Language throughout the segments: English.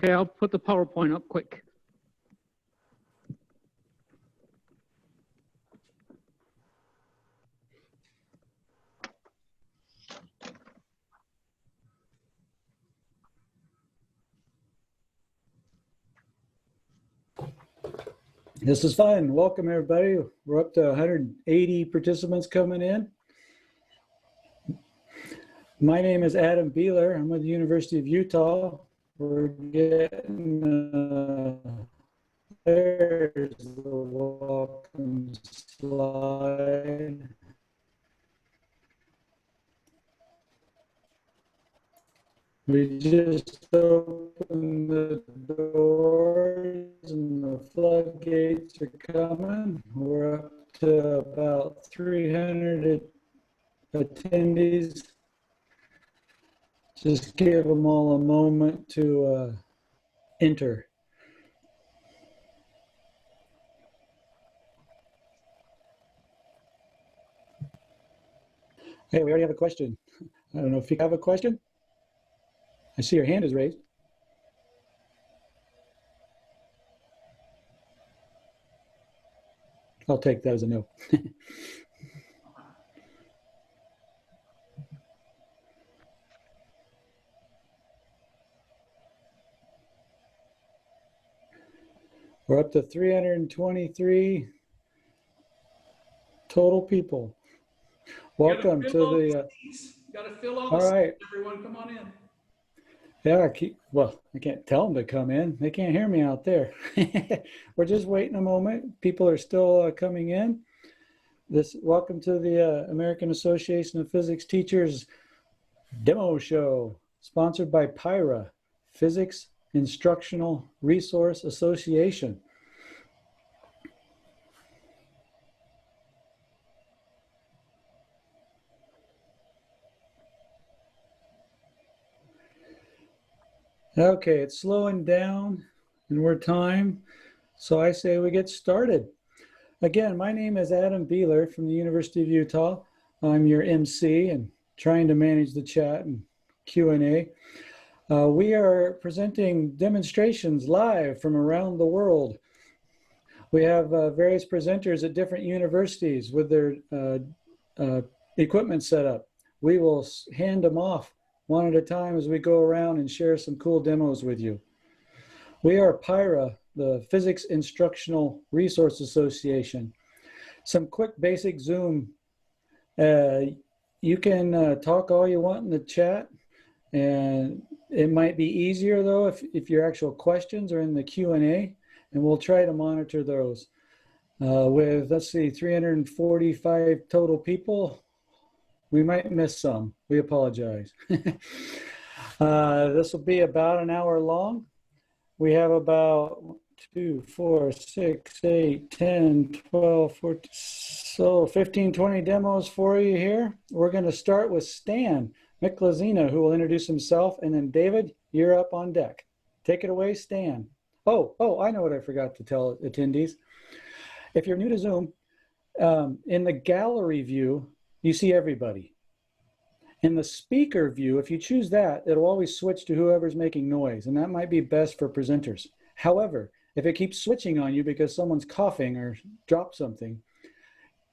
Okay, I'll put the PowerPoint up quick. This is fun. Welcome, everybody. We're up to 180 participants coming in. My name is Adam Beeler. I'm with the University of Utah. We're getting, there's the welcome slide. We just opened the doors and the floodgates are coming. We're up to about 300 attendees. Just give them all a moment to enter. Hey, we already have a question. I don't know if you have a question. I see your hand is raised. I'll take that as a no. We're up to 323 total people. Welcome to the. Got to fill all all right. Seats. Everyone, come on in. Yeah, well, I can't tell them to come in. They can't hear me out there. We're just waiting a moment. People are still coming in. Welcome to the American Association of Physics Teachers demo show, sponsored by PIRA, Physics Instructional Resource Association. Okay, it's slowing down and we're time, so I say we get started. Again, my name is Adam Beeler from the University of Utah. I'm your MC and trying to manage the chat and Q&A. We are presenting demonstrations live from around the world. We have various presenters at different universities with their equipment set up. We will hand them off one at a time as we go around and share some cool demos with you. We are PIRA, the Physics Instructional Resource Association. Some quick basic Zoom. You can talk all you want in the chat, and it might be easier though if your actual questions are in the Q&A, and we'll try to monitor those. With, let's see, 345 total people, we might miss some. We apologize. This will be about an hour long. We have about 2, 4, 6, 8, 10, 12, 14, so 15, 20 demos for you here. We're going to start with Stan Mclazina, who will introduce himself, and then David, you're up on deck. Take it away, Stan. Oh, I know what I forgot to tell attendees. If you're new to Zoom, in the gallery view, you see everybody. In the speaker view, if you choose that, it'll always switch to whoever's making noise, and that might be best for presenters. However, if it keeps switching on you because someone's coughing or dropped something,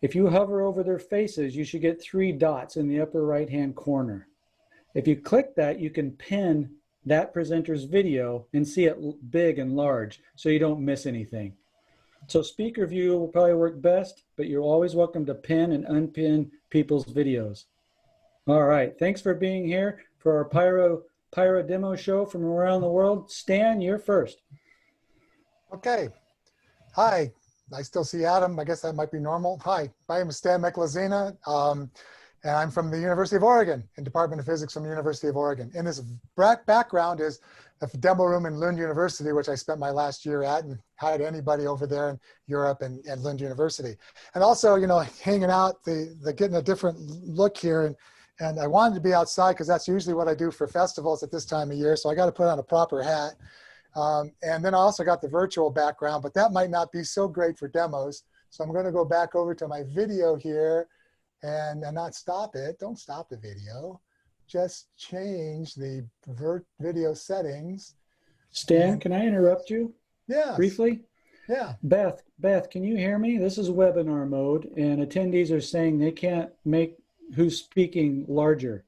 if you hover over their faces, you should get 3 dots in the upper right-hand corner. If you click that, you can pin that presenter's video and see it big and large so you don't miss anything. So speaker view will probably work best, but you're always welcome to pin and unpin people's videos. All right, thanks for being here for our PIRA demo show from around the world. Stan, you're first. Okay. Hi, I still see Adam. I guess that might be normal. Hi, my name is Stan Mclazina, and I'm from the University of Oregon, in Department of Physics from the University of Oregon. And this background is a demo room in Lund University, which I spent my last year at, and hi to anybody over there in Europe and Lund University. And also, you know, hanging out, getting a different look here. And I wanted to be outside because that's usually what I do for festivals at this time of year. So I got to put on a proper hat. And then I also got the virtual background, but that might not be so great for demos. So I'm going to go back over to my video here and not stop it. Don't stop the video. Just change the video settings Stan, can I interrupt you Yes. briefly? Yeah. Beth, can you hear me? This is webinar mode, and attendees are saying they can't make who's speaking larger.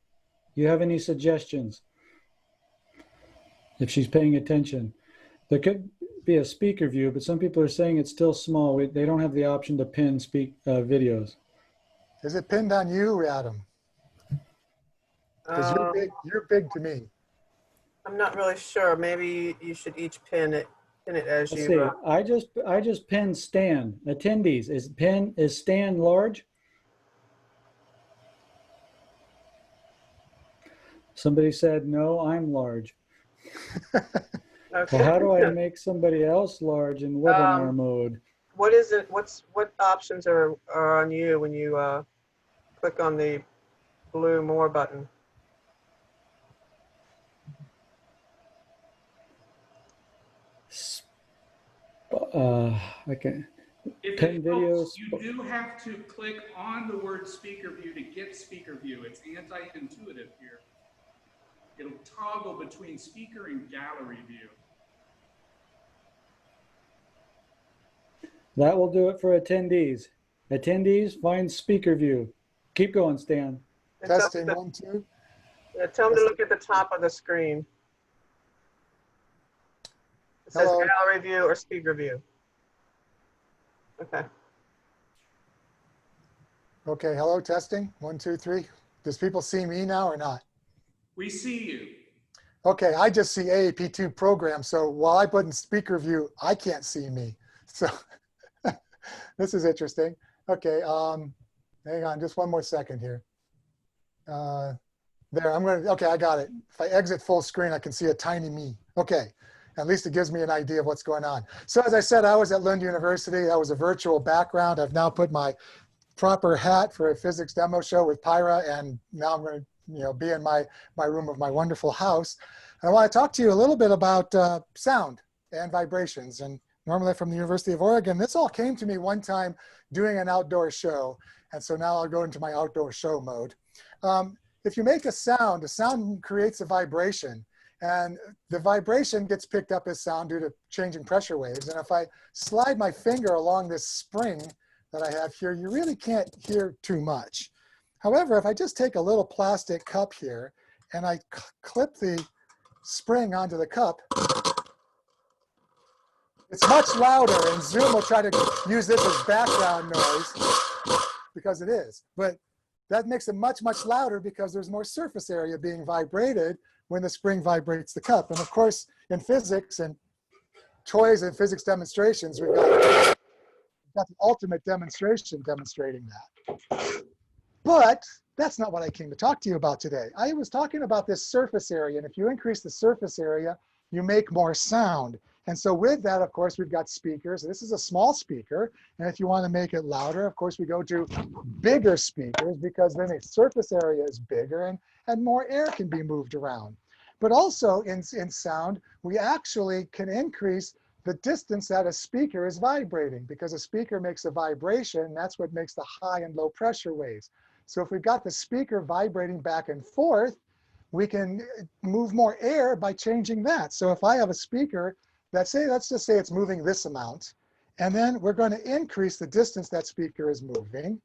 You have any suggestions? If she's paying attention. There could be a speaker view, but some people are saying it's still small. They don't have the option to pin videos. Is it pinned on you, Adam? Because you're big to me. I'm not really sure. Maybe you should each pin it as Let's you. see. I just pinned Stan. Attendees, is Stan large? Somebody said no. I'm large. Okay. Well, how do I make somebody else large in webinar mode? What is it? What options are on you when you click on the blue more button? I can If pin it videos. helps, you do have to click on the word speaker view to get speaker view. It's anti-intuitive here. It'll toggle between speaker and gallery view. That will do it for attendees. Attendees, find speaker view. Keep going, Stan. Testing 1, 2. Yeah, tell them to look at the top of the screen. It says Hello. gallery view or speaker view. Okay. Okay, hello, testing 1, 2, 3. Does people see me now or not? We see you. Okay, I just see AAP2 program, so while I put in speaker view, I can't see me. So this is interesting. Okay, hang on just one more second here. There, okay, I got it. If I exit full screen, I can see a tiny me. Okay, at least it gives me an idea of what's going on. So as I said, I was at Lund University. That was a virtual background. I've now put my proper hat for a physics demo show with PIRA, and now I'm going to be in my room of my wonderful house. And I want to talk to you a little bit about sound and vibrations. And normally from the University of Oregon, this all came to me one time doing an outdoor show. And so now I'll go into my outdoor show mode. If you make a sound creates a vibration. And the vibration gets picked up as sound due to changing pressure waves. And if I slide my finger along this spring that I have here, you really can't hear too much. However, if I just take a little plastic cup here and I clip the spring onto the cup, it's much louder, and Zoom will try to use this as background noise because it is. But that makes it much, much louder because there's more surface area being vibrated when the spring vibrates the cup. And of course, in physics and toys and physics demonstrations, we've got the ultimate demonstration demonstrating that. But that's not what I came to talk to you about today. I was talking about this surface area, and if you increase the surface area, you make more sound. And so with that, of course, we've got speakers. This is a small speaker, and if you want to make it louder, of course, we go to bigger speakers because then the surface area is bigger and more air can be moved around. But also in sound, we actually can increase the distance that a speaker is vibrating, because a speaker makes a vibration. That's what makes the high and low pressure waves. So if we've got the speaker vibrating back and forth, we can move more air by changing that. So if I have a speaker let's just say it's moving this amount, and then we're going to increase the distance that speaker is moving,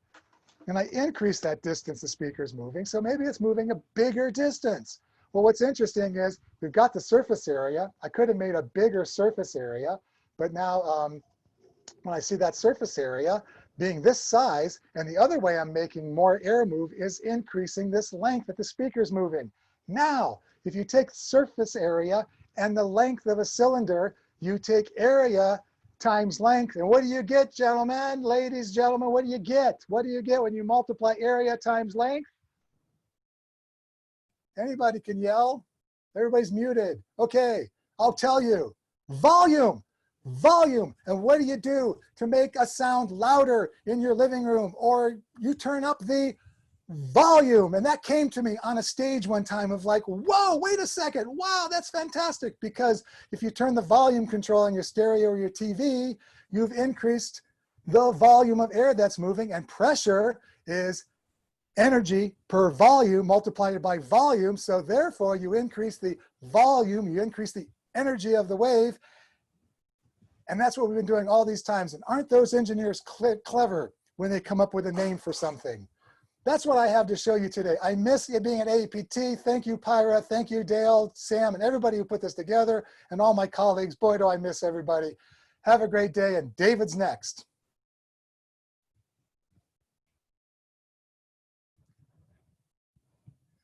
and I increase that distance the speaker is moving, so maybe it's moving a bigger distance. Well, what's interesting is we've got the surface area. I could have made a bigger surface area, but now when I see that surface area being this size, and the other way I'm making more air move is increasing this length that the speaker is moving. Now, if you take surface area and the length of a cylinder, you take area times length. And what do you get, gentlemen, ladies, gentlemen? What do you get? What do you get when you multiply area times length? Anybody can yell? Everybody's muted. Okay, I'll tell you. Volume. Volume. And what do you do to make a sound louder in your living room? Or you turn up the volume. And that came to me on a stage one time of like, whoa, wait a second. Wow, that's fantastic. Because if you turn the volume control on your stereo or your TV, you've increased the volume of air that's moving, and pressure is energy per volume multiplied by volume. So therefore you increase the volume, you increase the energy of the wave. And that's what we've been doing all these times. And aren't those engineers clever when they come up with a name for something? That's what I have to show you today. I miss it being at APT. Thank you, PIRA. Thank you, Dale, Sam, and everybody who put this together, and all my colleagues. Boy, do I miss everybody. Have a great day, and David's next.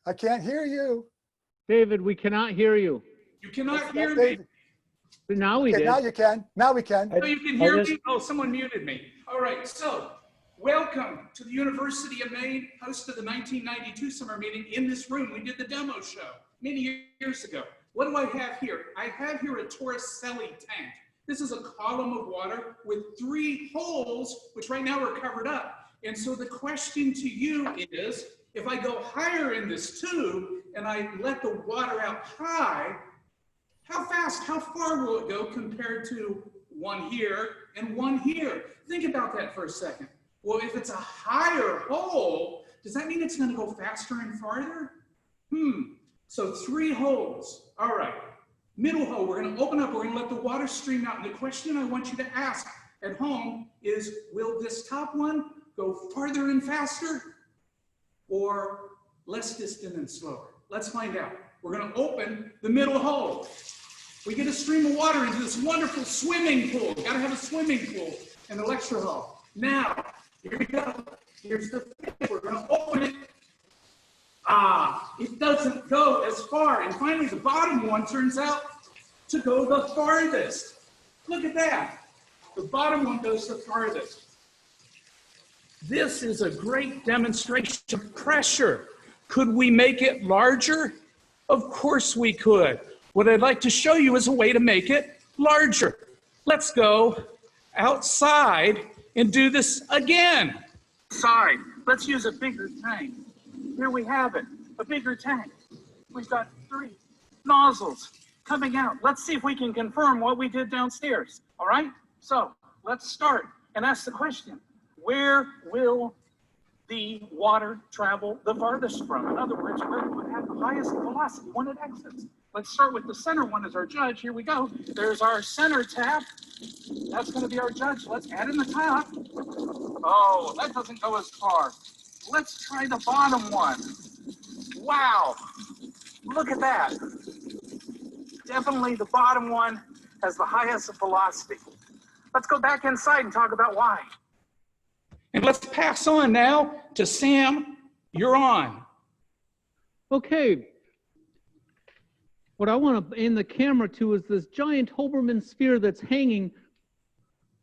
I can't hear you. David, we cannot hear you. You cannot That's hear me. David. Now we Okay, did. now you can. Now we can. Oh, you can hear I just- me? Oh, someone muted me. All right, so welcome to the University of Maine, host of the 1992 summer meeting. In this room, we did the demo show many years ago. What do I have here? I have here a Torricelli tank. This is a column of water with 3 holes, which right now are covered up. And so the question to you is, if I go higher in this tube and I let the water out high, how fast, how far will it go compared to one here and one here? Think about that for a second. Well, if it's a higher hole, does that mean it's going to go faster and farther? So 3 holes. All right. Middle hole, we're going to open up, we're going to let the water stream out. And the question I want you to ask at home is, will this top one go farther and faster or less distant and slower? Let's find out. We're going to open the middle hole. We get a stream of water into this wonderful swimming pool. Got to have a swimming pool and a lecture hall. Now, here we go. Here's the thing. We're going to open it. It doesn't go as far. And finally, the bottom one turns out to go the farthest. Look at that. The bottom one goes the farthest. This is a great demonstration of pressure. Could we make it larger? Of course we could. What I'd like to show you is a way to make it larger. Let's go outside and do this again. Side. Let's use a bigger tank. Here we have it, a bigger tank. We've got 3 nozzles coming out. Let's see if we can confirm what we did downstairs. All right? So let's start and ask the question, where will the water travel the farthest from? In other words, where would have the highest velocity when it exits? Let's start with the center one as our judge. Here we go. There's our center tap. That's going to be our judge. Let's add in the top. Oh, that doesn't go as far. Let's try the bottom one. Wow. Look at that. Definitely the bottom one has the highest velocity. Let's go back inside and talk about why. And let's pass on now to Sam. You're on. Okay. What I want to aim the camera to is this giant Hoberman sphere that's hanging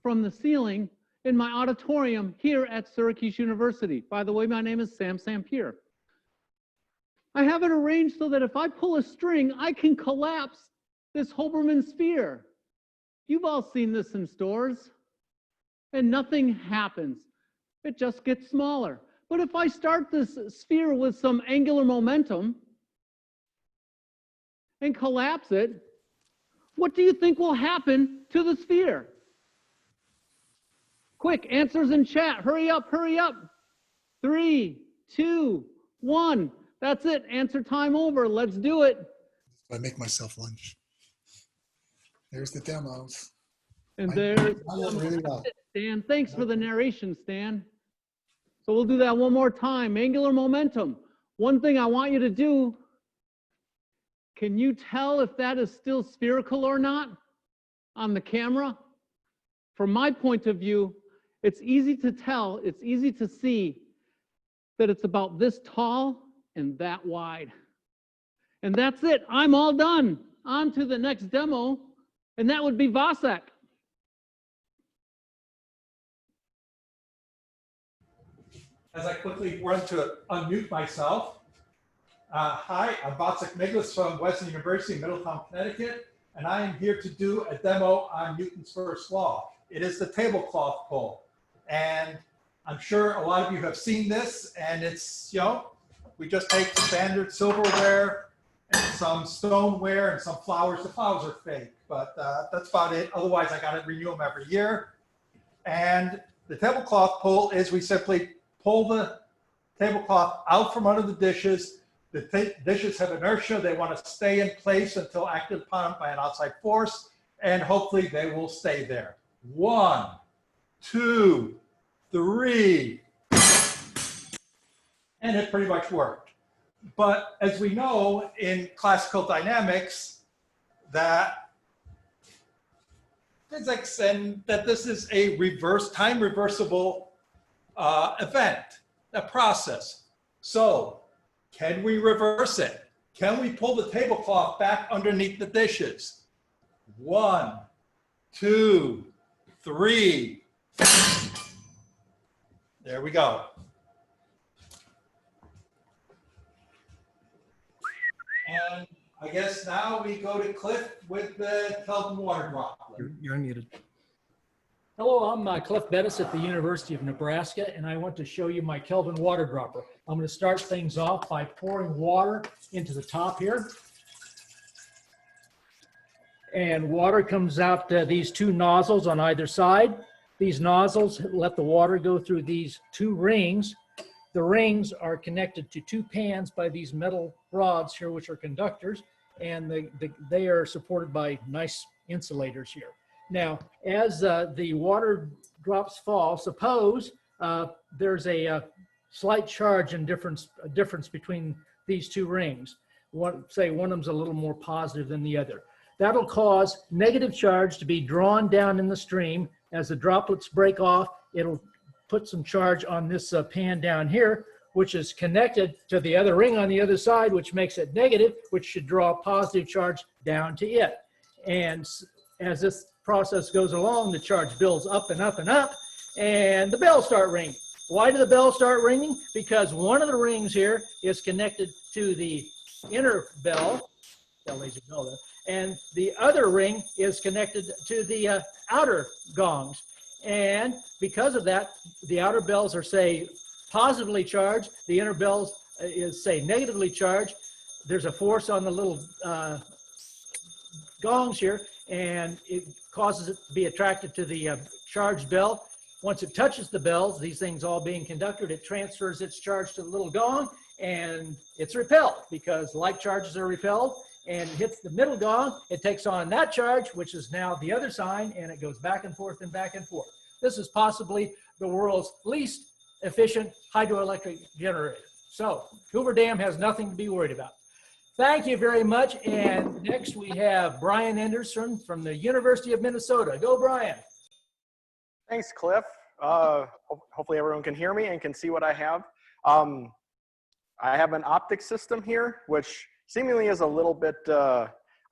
from the ceiling in my auditorium here at Syracuse University. By the way, my name is Sam Sampier. I have it arranged so that if I pull a string, I can collapse this Hoberman sphere. You've all seen this in stores, and nothing happens. It just gets smaller. But if I start this sphere with some angular momentum and collapse it, what do you think will happen to the sphere? Quick, answers in chat. Hurry up, hurry up. 3, 2, 1. That's it. Answer time over. Let's do it. I make myself lunch. There's the demos. And there's really well. Stan. Thanks for the narration, Stan. So we'll do that one more time. Angular momentum. One thing I want you to do, can you tell if that is still spherical or not on the camera? From my point of view, it's easy to tell, it's easy to see that it's about this tall and that wide. And that's it. I'm all done. On to the next demo, and that would be Vasek. As I quickly run to unmute myself. Hi, I'm Vasek Mclazina from Western University in Middletown, Connecticut, and I am here to do a demo on Newton's first law. It is the tablecloth pull. And I'm sure a lot of you have seen this, and it's, we just take standard silverware and some stoneware and some flowers. The flowers are fake, but that's about it. Otherwise, I got to renew them every year. And the tablecloth pull is we simply pull the tablecloth out from under the dishes, The dishes have inertia. They want to stay in place until acted upon by an outside force, and hopefully they will stay there. 1, 2, 3. And it pretty much worked. But as we know in classical dynamics, that physics and that this is a time reversible event, a process. So can we reverse it? Can we pull the tablecloth back underneath the dishes? 1, 2, 3. There we go. And I guess now we go to Cliff with the Kelvin water droplet. You're unmuted. Hello, I'm Cliff Bettis at the University of Nebraska, and I want to show you my Kelvin water dropper. I'm going to start things off by pouring water into the top here. And water comes out these two nozzles on either side. These nozzles let the water go through these two rings. The rings are connected to two pans by these metal rods here, which are conductors, and they are supported by nice insulators here. Now, as the water drops fall, suppose there's a slight charge and difference between these two rings. Say one of them's a little more positive than the other. That'll cause negative charge to be drawn down in the stream. As the droplets break off, it'll put some charge on this pan down here, which is connected to the other ring on the other side, which makes it negative, which should draw positive charge down to it. And as this process goes along, the charge builds up and up and up, and the bells start ringing. Why do the bells start ringing? Because one of the rings here is connected to the inner bell, lazy bell there, and the other ring is connected to the outer gongs. And because of that, the outer bells are, say, positively charged. The inner bells is, say, negatively charged. There's a force on the little gongs here, and it causes it to be attracted to the charged bell. Once it touches the bells, these things all being conducted, it transfers its charge to the little gong, and it's repelled because like charges are repelled, and it hits the middle gong. It takes on that charge, which is now the other sign, and it goes back and forth and back and forth. This is possibly the world's least efficient hydroelectric generator. So Hoover Dam has nothing to be worried about. Thank you very much. And next we have Brian Anderson from the University of Minnesota. Go, Brian. Thanks, Cliff. Hopefully everyone can hear me and can see what I have. I have an optic system here, which seemingly is a little bit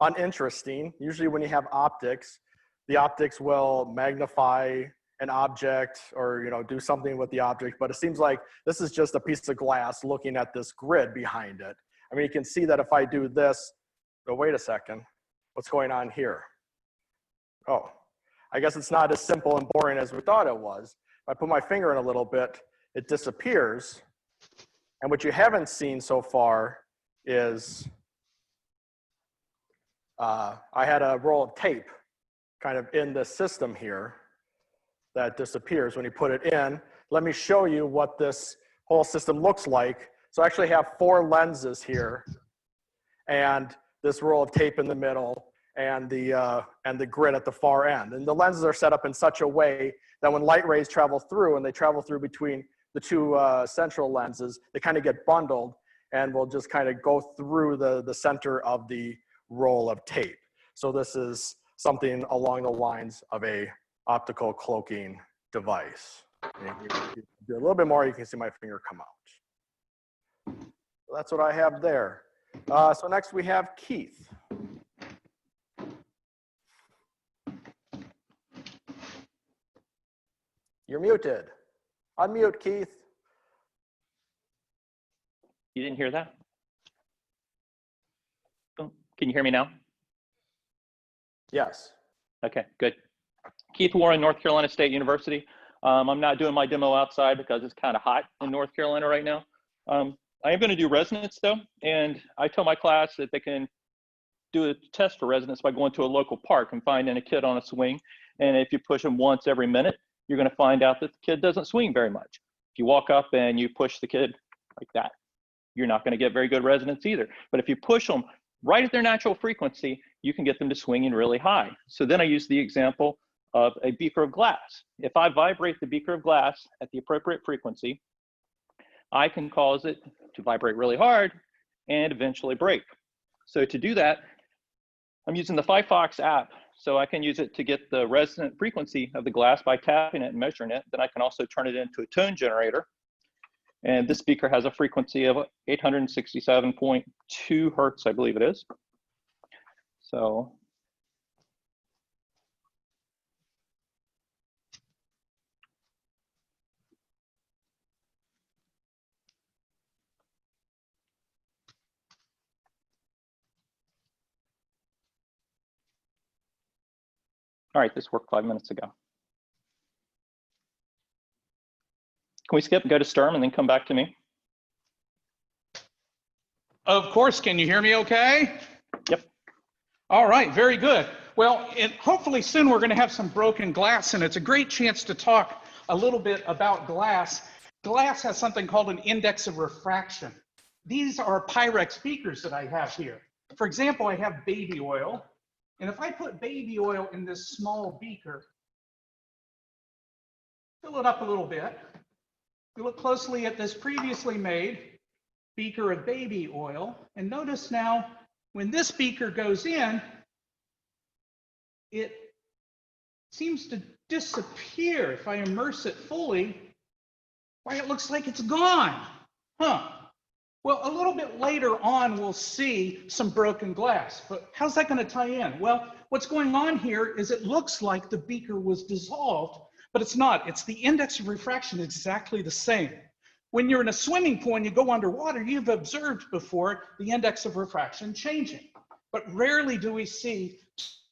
uninteresting. Usually when you have optics, the optics will magnify an object or do something with the object, but it seems like this is just a piece of glass looking at this grid behind it. I mean, you can see that if I do this, oh, wait a second, what's going on here? Oh, I guess it's not as simple and boring as we thought it was. If I put my finger in a little bit, it disappears. And what you haven't seen so far is I had a roll of tape kind of in this system here that disappears when you put it in. Let me show you what this whole system looks like. So I actually have 4 lenses here and this roll of tape in the middle and the grid at the far end. And the lenses are set up in such a way that when light rays travel through, and they travel through between the two central lenses, they kind of get bundled and will just kind of go through the center of the roll of tape. So this is something along the lines of a optical cloaking device. And if you do a little bit more, you can see my finger come out. So that's what I have there. So next we have Keith. You're muted. Unmute, Keith. You didn't hear that? Oh, can you hear me now? Yes. Okay, good. Keith Warren, North Carolina State University. I'm not doing my demo outside because it's kind of hot in North Carolina right now. I am going to do resonance though, and I tell my class that they can do a test for resonance by going to a local park and finding a kid on a swing. And if you push them once every minute, you're going to find out that the kid doesn't swing very much. If you walk up and you push the kid like that, you're not going to get very good resonance either. But if you push them right at their natural frequency, you can get them to swinging really high. So then I use the example of a beaker of glass. If I vibrate the beaker of glass at the appropriate frequency, I can cause it to vibrate really hard and eventually break. So to do that, I'm using the Firefox app. So I can use it to get the resonant frequency of the glass by tapping it and measuring it. Then I can also turn it into a tone generator. And this beaker has a frequency of 867.2 hertz, I believe it is. So all right, this worked 5 minutes ago. Can we skip and go to Sturm and then come back to me? Of course, can you hear me okay? Yep. All right, very good. Well, and hopefully soon we're going to have some broken glass, and it's a great chance to talk a little bit about glass. Glass has something called an index of refraction. These are Pyrex beakers that I have here. For example, I have baby oil, and if I put baby oil in this small beaker, fill it up a little bit. We look closely at this previously made beaker of baby oil, and notice now when this beaker goes in, it seems to disappear. If I immerse it fully, why, it looks like it's gone. Huh. Well, a little bit later on, we'll see some broken glass, but how's that going to tie in? Well, what's going on here is it looks like the beaker was dissolved, but it's not. It's the index of refraction exactly the same. When you're in a swimming pool and you go underwater, you've observed before the index of refraction changing. But rarely do we see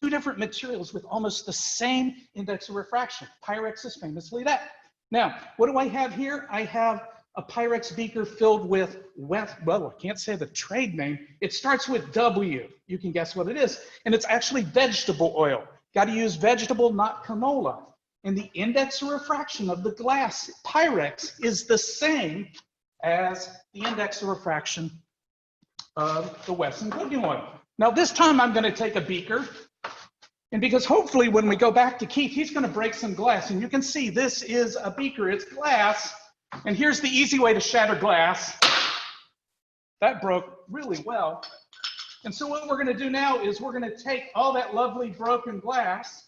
two different materials with almost the same index of refraction. Pyrex is famously that. Now, what do I have here? I have a Pyrex beaker filled with, well, I can't say the trade name. It starts with W. You can guess what it is. And it's actually vegetable oil. Got to use vegetable, not canola. And the index of refraction of the glass Pyrex is the same as the index of refraction of the Wesson cooking oil. Now this time I'm going to take a beaker, and because hopefully when we go back to Keith, he's going to break some glass, and you can see this is a beaker, it's glass, and here's the easy way to shatter glass. That broke really well. And so what we're going to do now is we're going to take all that lovely broken glass,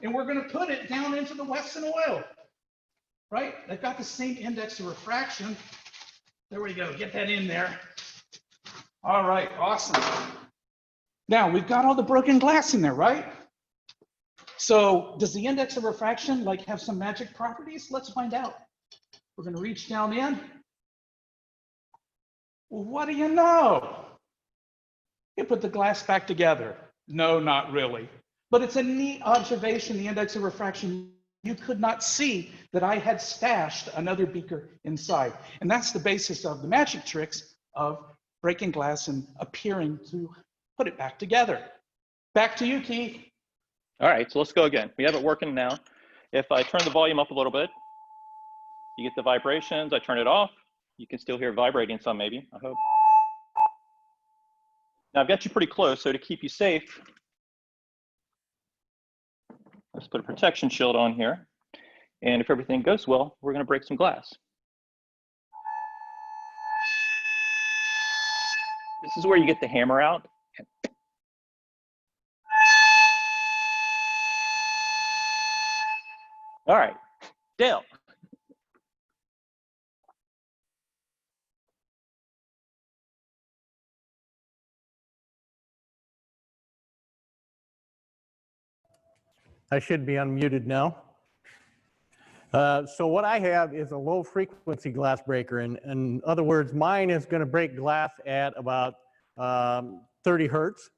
and we're going to put it down into the Wesson oil, right? They've got the same index of refraction. There we go, get that in there. All right, awesome. Now we've got all the broken glass in there, right? So does the index of refraction like have some magic properties? Let's find out. We're going to reach down in. Well, what do you know? You put the glass back together. No, not really. But it's a neat observation, the index of refraction. You could not see that I had stashed another beaker inside. And that's the basis of the magic tricks of breaking glass and appearing to put it back together. Back to you, Keith. All right, so let's go again. We have it working now. If I turn the volume up a little bit, you get the vibrations. I turn it off. You can still hear vibrating some, maybe, I hope. Now I've got you pretty close, so to keep you safe, let's put a protection shield on here. And if everything goes well, we're going to break some glass. This is where you get the hammer out. All right, Dale. I should be unmuted now. So what I have is a low frequency glass breaker. In other words, mine is going to break glass at about 30 hertz.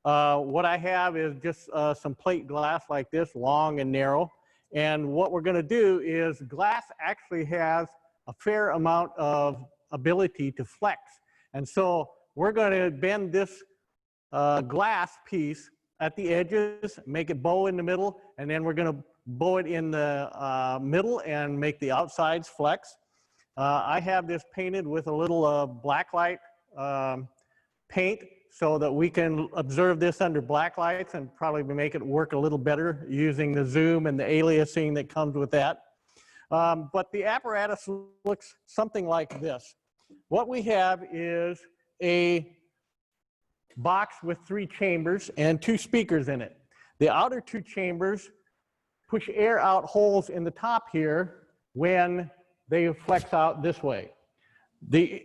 What I have is just some plate glass like this, long and narrow. And what we're going to do is glass actually has a fair amount of ability to flex. And so we're going to bend this glass piece at the edges, make it bow in the middle, and then we're going to bow it in the middle and make the outsides flex. I have this painted with a little blacklight paint so that we can observe this under black lights and probably make it work a little better using the zoom and the aliasing that comes with that. But the apparatus looks something like this. What we have is a box with 3 chambers and 2 speakers in it. The outer 2 chambers push air out holes in the top here when they flex out this way.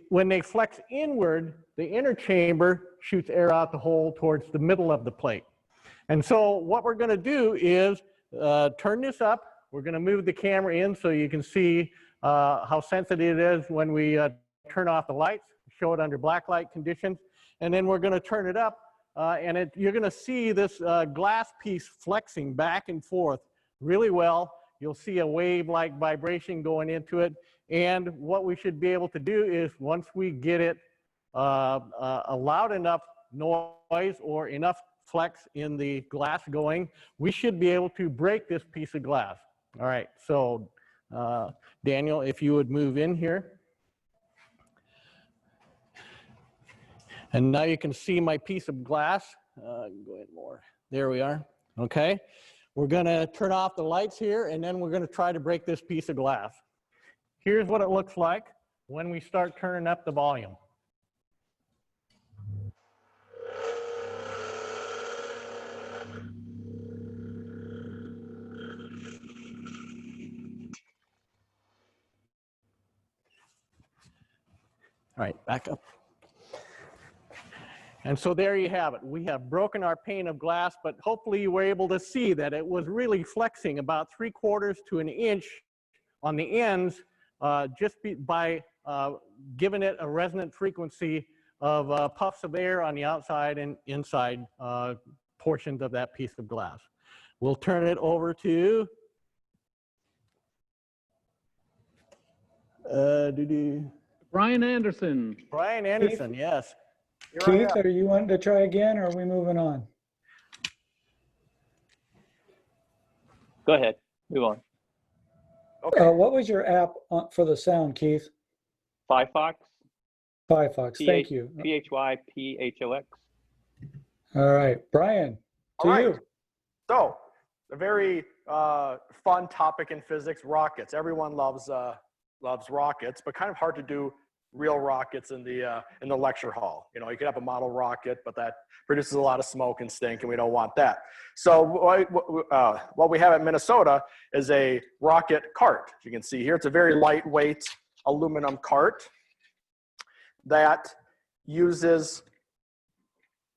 When they flex inward, the inner chamber shoots air out the hole towards the middle of the plate. And so what we're going to do is turn this up. We're going to move the camera in so you can see how sensitive it is when we turn off the lights, show it under black light conditions. And then we're going to turn it up and you're going to see this glass piece flexing back and forth really well. You'll see a wave-like vibration going into it. And what we should be able to do is once we get it a loud enough noise or enough flex in the glass going, we should be able to break this piece of glass. All right, so Daniel, if you would move in here. And now you can see my piece of glass. Go ahead more. There we are. Okay. We're going to turn off the lights here, and then we're going to try to break this piece of glass. Here's what it looks like when we start turning up the volume. All right, back up. And so there you have it. We have broken our pane of glass, but hopefully you were able to see that it was really flexing about 3/4 to an inch on the ends just by giving it a resonant frequency of puffs of air on the outside and inside portions of that piece of glass. We'll turn it over to Brian Anderson. Brian Anderson, yes. Keith, are you wanting to try again, or are we moving on? Go ahead, move on. Okay. What was your app for the sound, Keith? Firefox. Firefox, thank you. P-H-Y-P-H-O-X. All right, Brian, to All right. you. So, a very fun topic in physics, rockets. Everyone loves rockets, but kind of hard to do real rockets in the lecture hall. You know, you could have a model rocket, but that produces a lot of smoke and stink, and we don't want that. So what we have at Minnesota is a rocket cart. As you can see here, it's a very lightweight aluminum cart that uses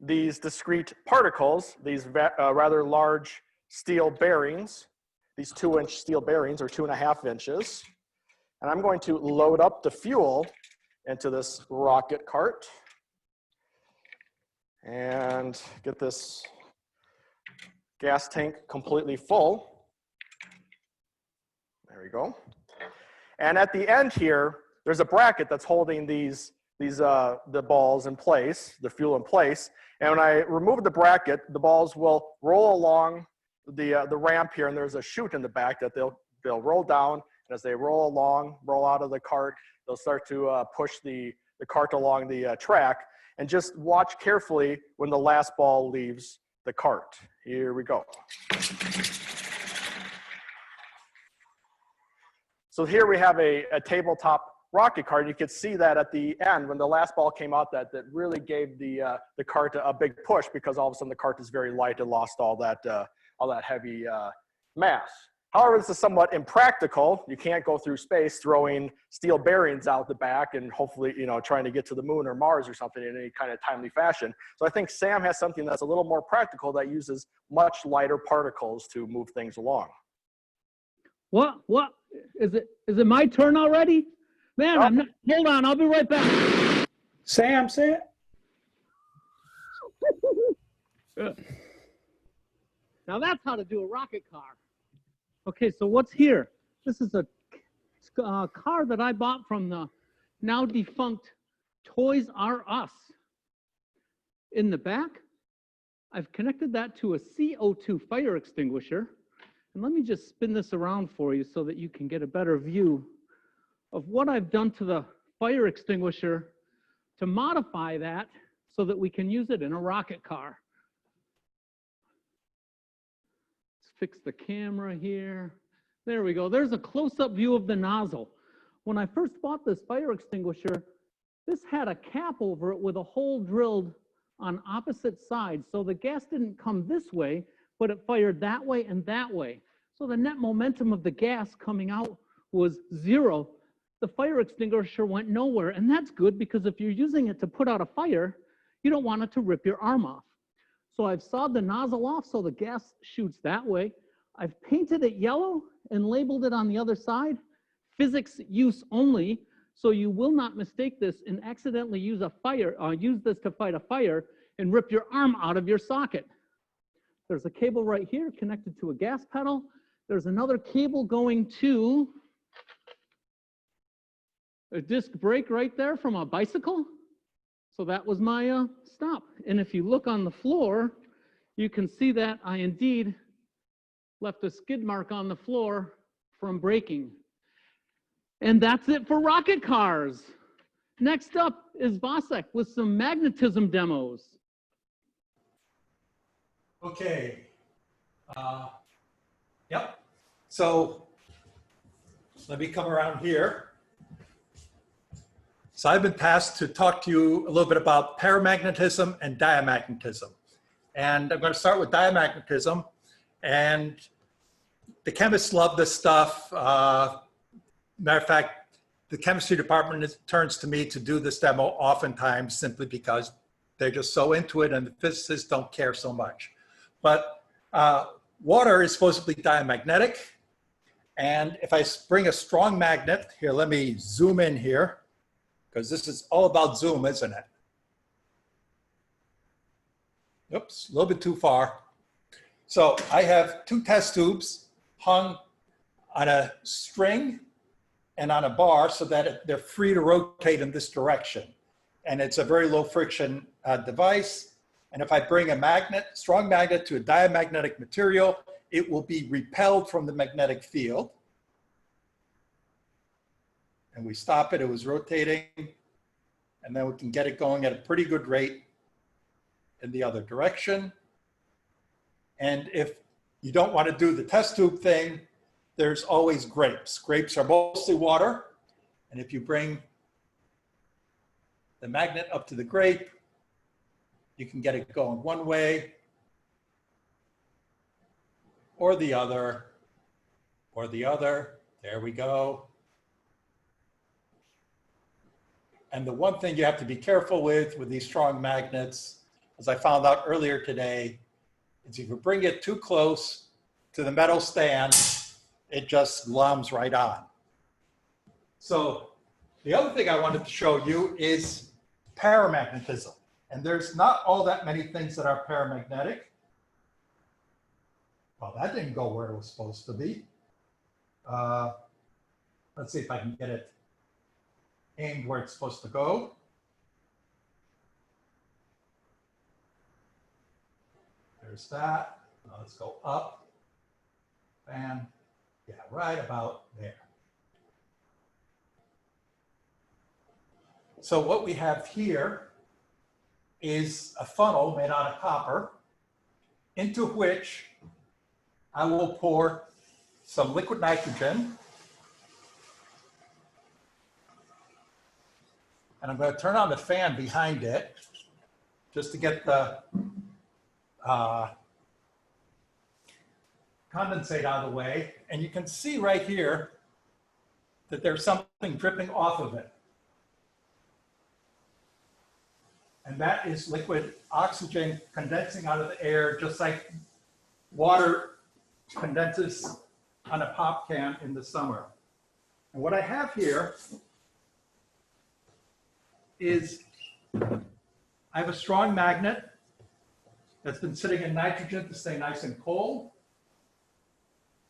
these discrete particles, these rather large steel bearings, these 2-inch steel bearings, or 2.5 inches. And I'm going to load up the fuel into this rocket cart and get this gas tank completely full. There we go. And at the end here, there's a bracket that's holding the balls in place, the fuel in place. And when I remove the bracket, the balls will roll along the ramp here, and there's a chute in the back that they'll roll down. And as they roll along, roll out of the cart, they'll start to push the cart along the track. And just watch carefully when the last ball leaves the cart. Here we go. So here we have a tabletop rocket cart. You could see that at the end when the last ball came out, that really gave the cart a big push, because all of a sudden the cart is very light and lost all that heavy mass. However, this is somewhat impractical. You can't go through space throwing steel bearings out the back and hopefully, you know, trying to get to the moon or Mars or something in any kind of timely fashion. So I think Sam has something that's a little more practical that uses much lighter particles to move things along. What is it my turn already? Man, Oh. I'm not, hold on, I'll be right back. Sam. Now that's how to do a rocket car. Okay, so what's here? This is a car that I bought from the now defunct Toys R Us. In the back, I've connected that to a CO2 fire extinguisher. And let me just spin this around for you so that you can get a better view of what I've done to the fire extinguisher to modify that so that we can use it in a rocket car. Let's fix the camera here. There we go. There's a close-up view of the nozzle. When I first bought this fire extinguisher, this had a cap over it with a hole drilled on opposite sides. So the gas didn't come this way, but it fired that way and that way. So the net momentum of the gas coming out was 0. The fire extinguisher went nowhere. And that's good because if you're using it to put out a fire, you don't want it to rip your arm off. So I've sawed the nozzle off so the gas shoots that way. I've painted it yellow and labeled it on the other side, physics use only, so you will not mistake this and accidentally use this to fight a fire and rip your arm out of your socket. There's a cable right here connected to a gas pedal. There's another cable going to a disc brake right there from a bicycle. So that was my stop. And if you look on the floor, you can see that I indeed left a skid mark on the floor from braking. And that's it for rocket cars. Next up is Vasek with some magnetism demos. Okay. Yep. So let me come around here. So I've been tasked to talk to you a little bit about paramagnetism and diamagnetism. And I'm going to start with diamagnetism. And the chemists love this stuff. Matter of fact, the chemistry department turns to me to do this demo oftentimes simply because they're just so into it and the physicists don't care so much. But water is supposed to be diamagnetic. And if I bring a strong magnet, here, let me zoom in here, because this is all about zoom, isn't it? Oops, a little bit too far. So I have 2 test tubes hung on a string and on a bar so that they're free to rotate in this direction. And it's a very low friction device. And if I bring a magnet, strong magnet to a diamagnetic material, it will be repelled from the magnetic field. And we stop it, it was rotating. And then we can get it going at a pretty good rate in the other direction. And if you don't want to do the test tube thing, there's always grapes. Grapes are mostly water. And if you bring the magnet up to the grape, you can get it going one way or the other, or the other. There we go. And the one thing you have to be careful with these strong magnets, as I found out earlier today, is if you bring it too close to the metal stand, it just gloms right on. So the other thing I wanted to show you is paramagnetism. And there's not all that many things that are paramagnetic. Well, that didn't go where it was supposed to be. Let's see if I can get it aimed where it's supposed to go. There's that. Now let's go up. And yeah, right about there. So what we have here is a funnel made out of copper into which I will pour some liquid nitrogen. And I'm going to turn on the fan behind it just to get the condensate out of the way. And you can see right here that there's something dripping off of it. And that is liquid oxygen condensing out of the air, just like water condenses on a pop can in the summer. And what I have here is I have a strong magnet that's been sitting in nitrogen to stay nice and cold.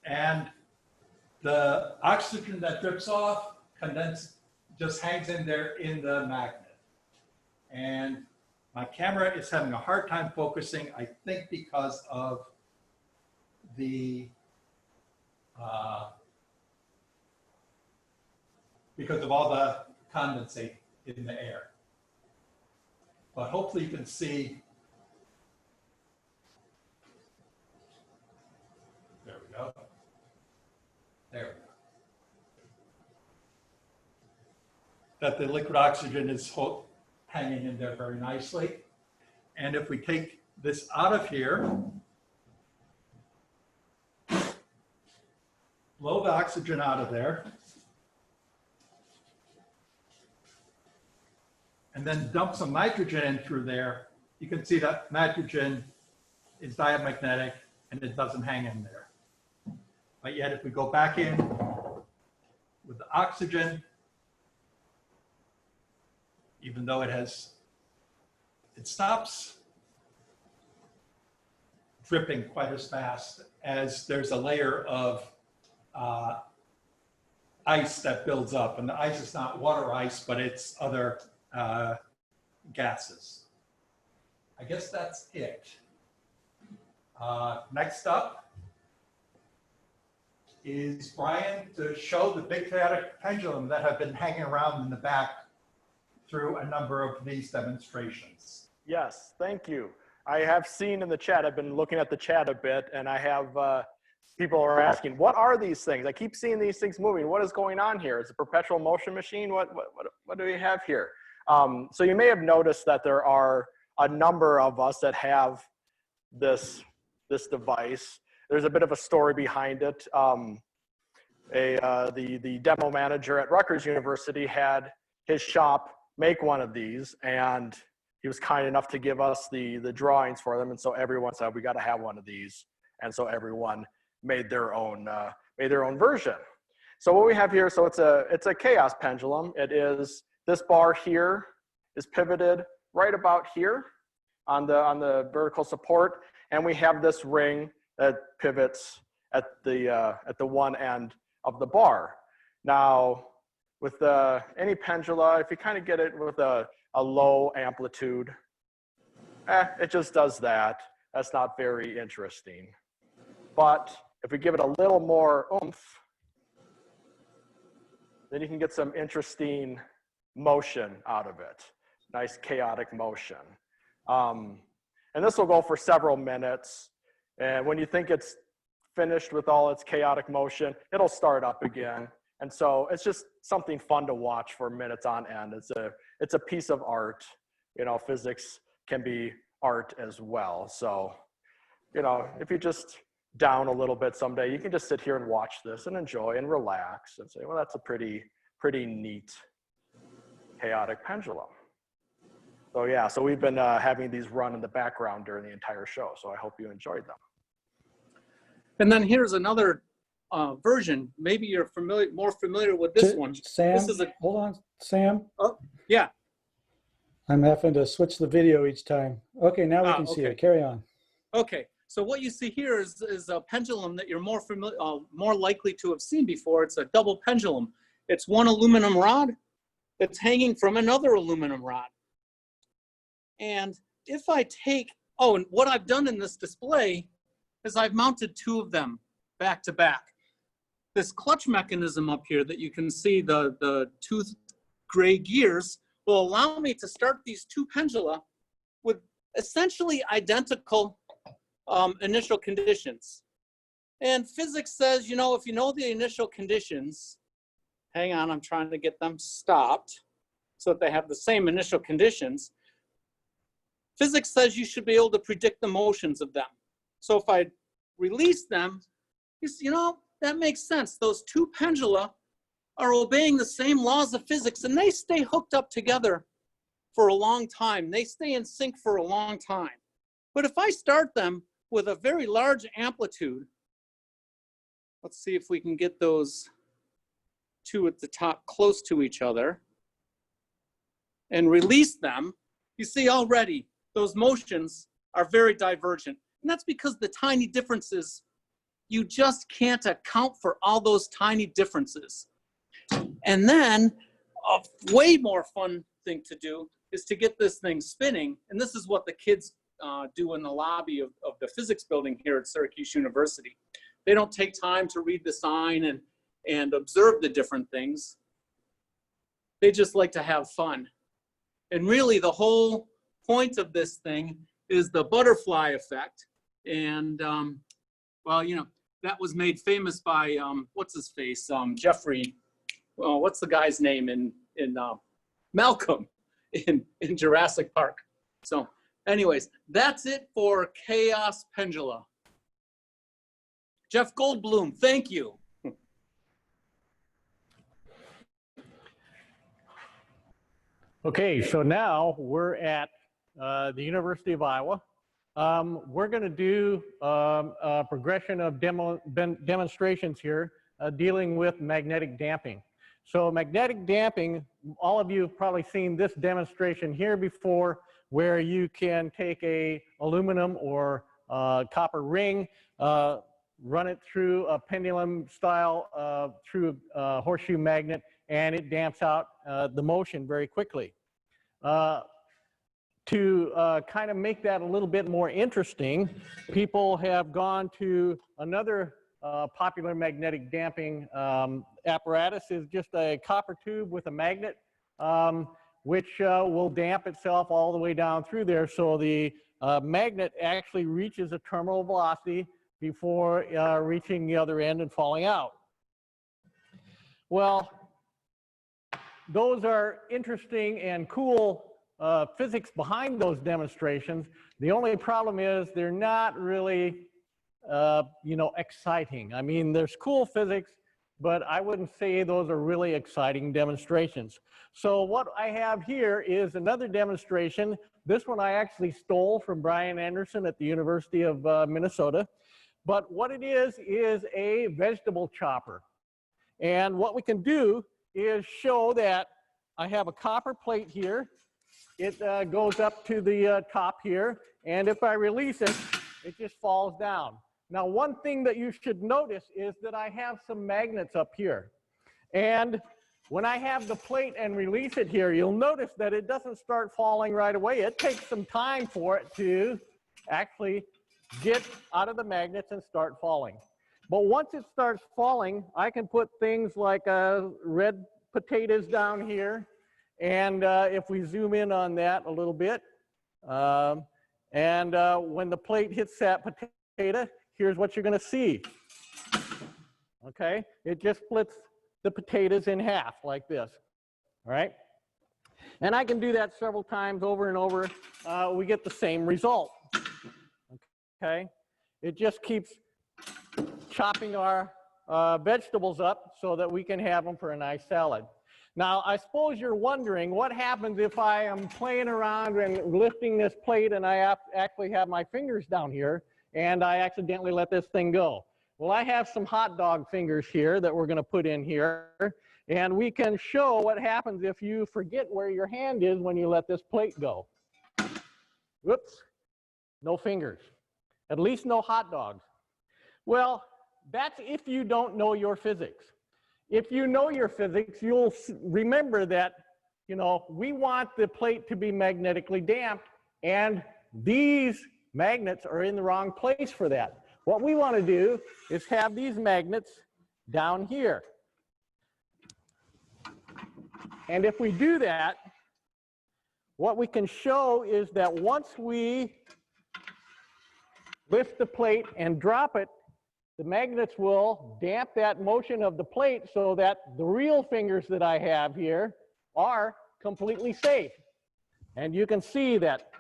And the oxygen that drips off just hangs in there in the magnet. And my camera is having a hard time focusing, I think because of the, because of all the condensate in the air. But hopefully you can see. There we go. There we go. That the liquid oxygen is hanging in there very nicely. And if we take this out of here, blow the oxygen out of there, and then dump some nitrogen in through there, you can see that nitrogen is diamagnetic and it doesn't hang in there. But yet if we go back in with the oxygen, even though it stops dripping quite as fast as there's a layer of ice that builds up. And the ice is not water ice, but it's other gases. I guess that's it. Next up is Brian to show the big Fanatic Pendulum that have been hanging around in the back through a number of these demonstrations. Yes, thank you. I have seen in the chat, I've been looking at the chat a bit, and I have people are asking, what are these things? I keep seeing these things moving. What is going on here? Is it a perpetual motion machine? What do we have here? So you may have noticed that there are a number of us that have this device. There's a bit of a story behind it. The demo manager at Rutgers University had his shop make one of these, and he was kind enough to give us the drawings for them. And so everyone said, we got to have one of these. And so everyone made their own version. So what we have here, so it's a chaos pendulum. It is, this bar here is pivoted right about here on the vertical support. And we have this ring that pivots at the one end of the bar. Now, with any pendula, if you kind of get it with a low amplitude, it just does that. That's not very interesting. But if we give it a little more oomph, then you can get some interesting motion out of it. Nice chaotic motion. And this will go for several minutes. And when you think it's finished with all its chaotic motion, it'll start up again. And so it's just something fun to watch for minutes on end. It's a piece of art. You know, physics can be art as well. So, you know, if you just down a little bit someday, you can just sit here and watch this and enjoy and relax and say, well, that's a pretty neat chaotic pendulum. So yeah, so we've been having these run in the background during the entire show. So I hope you enjoyed them. And then here's another version. Maybe you're more familiar with this one. Sam, this is hold on, Sam. Oh, yeah. I'm having to switch the video each time. Okay, now we can see it. Carry on. Okay, so what you see here is a pendulum that you're more likely to have seen before. It's a double pendulum. It's one aluminum rod that's hanging from another aluminum rod. And if I take, and what I've done in this display is I've mounted two of them back to back. This clutch mechanism up here that you can see, the two gray gears, will allow me to start these two pendula with essentially identical initial conditions. And physics says, you know, if you know the initial conditions, hang on, I'm trying to get them stopped so that they have the same initial conditions. Physics says you should be able to predict the motions of them. So if I release them, you know, that makes sense. Those two pendula are obeying the same laws of physics, and they stay hooked up together for a long time. They stay in sync for a long time. But if I start them with a very large amplitude, let's see if we can get those two at the top close to each other, and release them, you see already those motions are very divergent. And that's because the tiny differences, you just can't account for all those tiny differences. And then a way more fun thing to do is to get this thing spinning. And this is what the kids do in the lobby of the physics building here at Syracuse University. They don't take time to read the sign and observe the different things. They just like to have fun. And really the whole point of this thing is the butterfly effect. And well, you know, that was made famous by, what's his face? Jeffrey, well, what's the guy's name in Malcolm in Jurassic Park. So anyways, that's it for Chaos Pendula. Jeff Goldblum, thank you. Okay, so now we're at the University of Iowa. We're going to do a progression of demonstrations here dealing with magnetic damping. So magnetic damping, all of you have probably seen this demonstration here before, where you can take a aluminum or copper ring, run it through a pendulum style through a horseshoe magnet, and it damps out the motion very quickly. To kind of make that a little bit more interesting, people have gone to another popular magnetic damping apparatus. Is just a copper tube with a magnet, which will damp itself all the way down through there. So the magnet actually reaches a terminal velocity before reaching the other end and falling out. Well, those are interesting and cool physics behind those demonstrations. The only problem is they're not really, you know, exciting. I mean, there's cool physics, but I wouldn't say those are really exciting demonstrations. So what I have here is another demonstration. This one I actually stole from Brian Anderson at the University of Minnesota. But what it is a vegetable chopper. And what we can do is show that I have a copper plate here. It goes up to the top here, and if I release it, it just falls down. Now, one thing that you should notice is that I have some magnets up here. And when I have the plate and release it here, you'll notice that it doesn't start falling right away. It takes some time for it to actually get out of the magnets and start falling. But once it starts falling, I can put things like red potatoes down here. And if we zoom in on that a little bit, when the plate hits that potato, here's what you're going to see. Okay, it just splits the potatoes in half like this. All right, and I can do that several times over and over. We get the same result. Okay, it just keeps chopping our vegetables up so that we can have them for a nice salad. Now, I suppose you're wondering what happens if I am playing around and lifting this plate and I actually have my fingers down here and I accidentally let this thing go. Well, I have some hot dog fingers here that we're going to put in here, and we can show what happens if you forget where your hand is when you let this plate go. Whoops, no fingers, at least no hot dogs. Well, that's if you don't know your physics. If you know your physics, you'll remember that, you know, we want the plate to be magnetically damped, and these magnets are in the wrong place for that. What we want to do is have these magnets down here. And if we do that, what we can show is that once we lift the plate and drop it, the magnets will damp that motion of the plate so that the real fingers that I have here are completely safe. And you can see that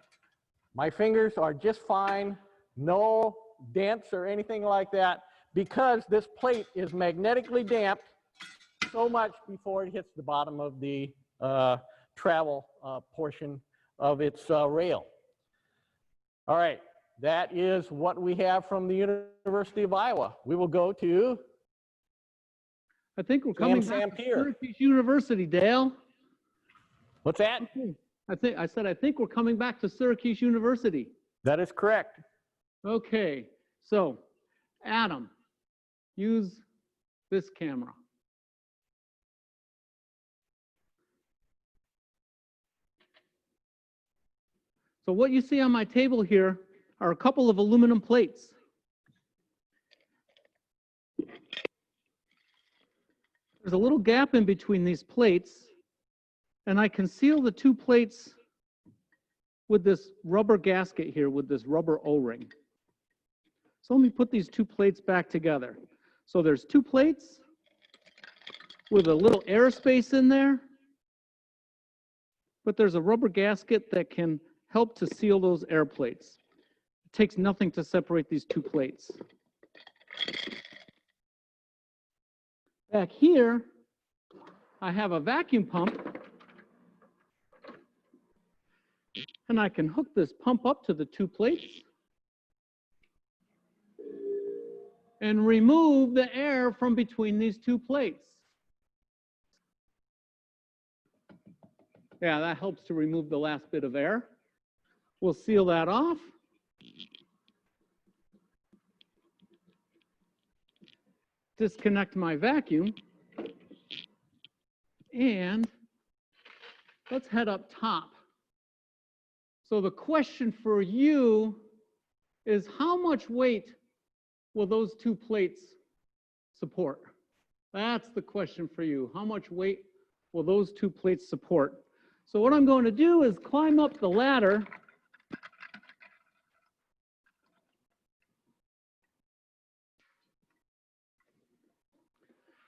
my fingers are just fine, no dents or anything like that, because this plate is magnetically damped so much before it hits the bottom of the travel portion of its rail. All right. That is what we have from the University of Iowa. We will go to I think we're coming back to Syracuse University, Dale. What's that? I said I think we're coming back to Syracuse University. That is correct. Okay, so Adam, use this camera. So what you see on my table here are a couple of aluminum plates. There's a little gap in between these plates, And I can seal the two plates with this rubber gasket here with this rubber O-ring. So let me put these two plates back together. So there's two plates with a little airspace in there, but there's a rubber gasket that can help to seal those air plates. It takes nothing to separate these two plates. Back here, I have a vacuum pump, and I can hook this pump up to the two plates and remove the air from between these two plates. Yeah, that helps to remove the last bit of air. We'll seal that off. Disconnect my vacuum. And let's head up top. So the question for you is, how much weight will those two plates support? That's the question for you. How much weight will those two plates support? So what I'm going to do is climb up the ladder.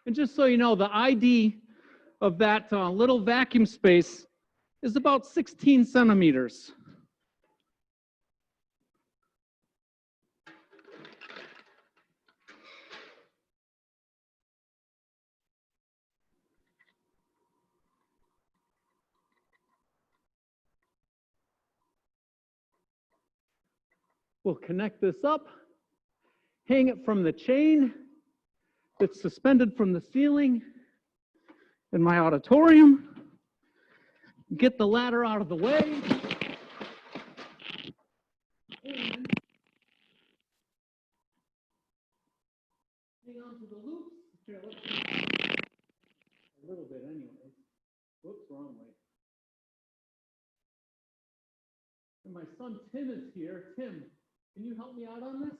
And just so you know, the ID of that little vacuum space is about 16 centimeters. We'll connect this up, hang it from the chain that's suspended from the ceiling in my auditorium, get the ladder out of the way, and hang on to the loops. Here, let's see. A little bit anyway. Whoops, wrong way. And my son Tim is here. Tim, can you help me out on this?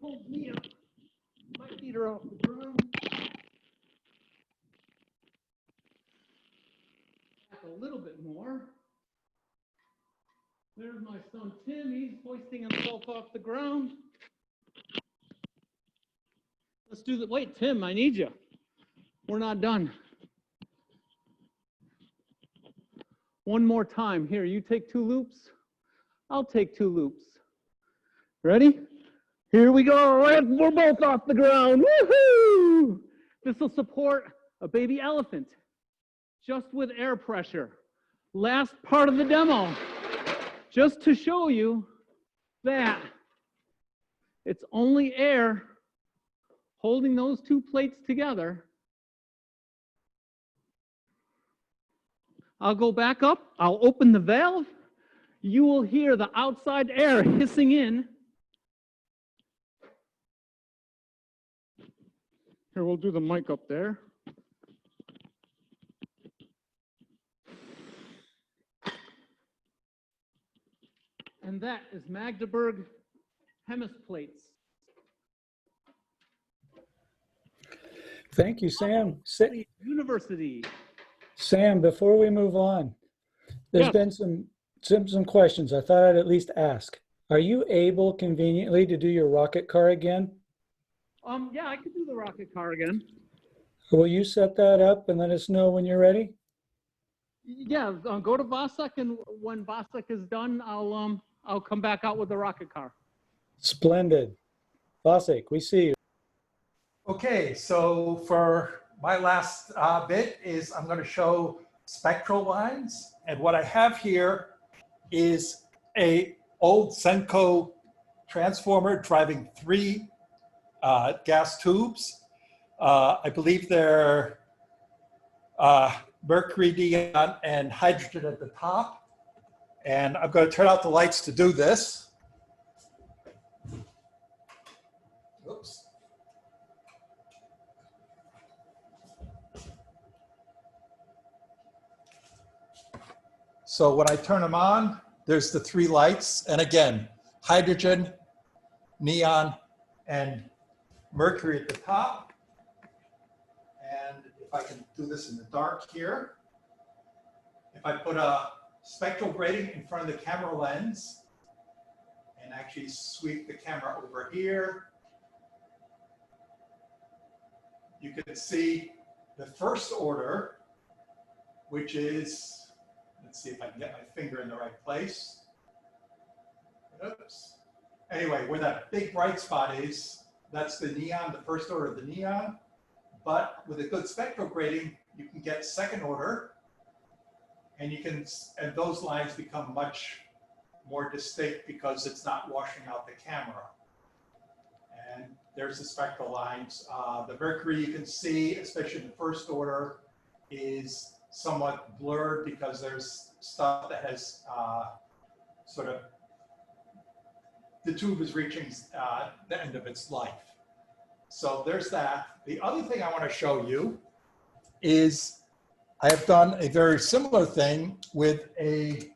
Hold me up. My feet are off the ground. Back a little bit more. There's my son Tim. He's hoisting himself off the ground. Let's do the, wait, Tim, I need you. We're not done. One more time. Here, you take 2 loops. I'll take 2 loops. Ready? Here we go. We're both off the ground. Woohoo! This will support a baby elephant just with air pressure. Last part of the demo, just to show you that it's only air holding those 2 plates together. I'll go back up. I'll open the valve. You will hear the outside air hissing in. Here, we'll do the mic up there. And that is Magdeburg Hemis plates. Thank you, Sam. University. Sam, before we move on, there's been some questions I thought I'd at least ask. Are you able conveniently to do your rocket car again? Yeah, I could do the rocket car again. Will you set that up and let us know when you're ready? Yeah, go to Vasek, and when Vasek is done, I'll come back out with the rocket car. Splendid. Vasek, we see you. Okay, so for my last bit is I'm going to show spectral lines. And what I have here is a old Senko transformer driving 3 gas tubes. I believe they're mercury, neon, and hydrogen at the top. And I'm going to turn out the lights to do this. Oops. So when I turn them on, there's the 3 lights. And again, hydrogen, neon, and mercury at the top. And if I can do this in the dark here, if I put a spectral grating in front of the camera lens and actually sweep the camera over here, you can see the first order, which is, let's see if I can get my finger in the right place. Oops. Anyway, where that big bright spot is, that's the neon, the first order of the neon. But with a good spectral grating, you can get second order, and and those lines become much more distinct because it's not washing out the camera. And there's the spectral lines. The mercury you can see, especially in the first order, is somewhat blurred because there's stuff that has sort of, the tube is reaching the end of its life. So there's that. The other thing I want to show you is I have done a very similar thing with a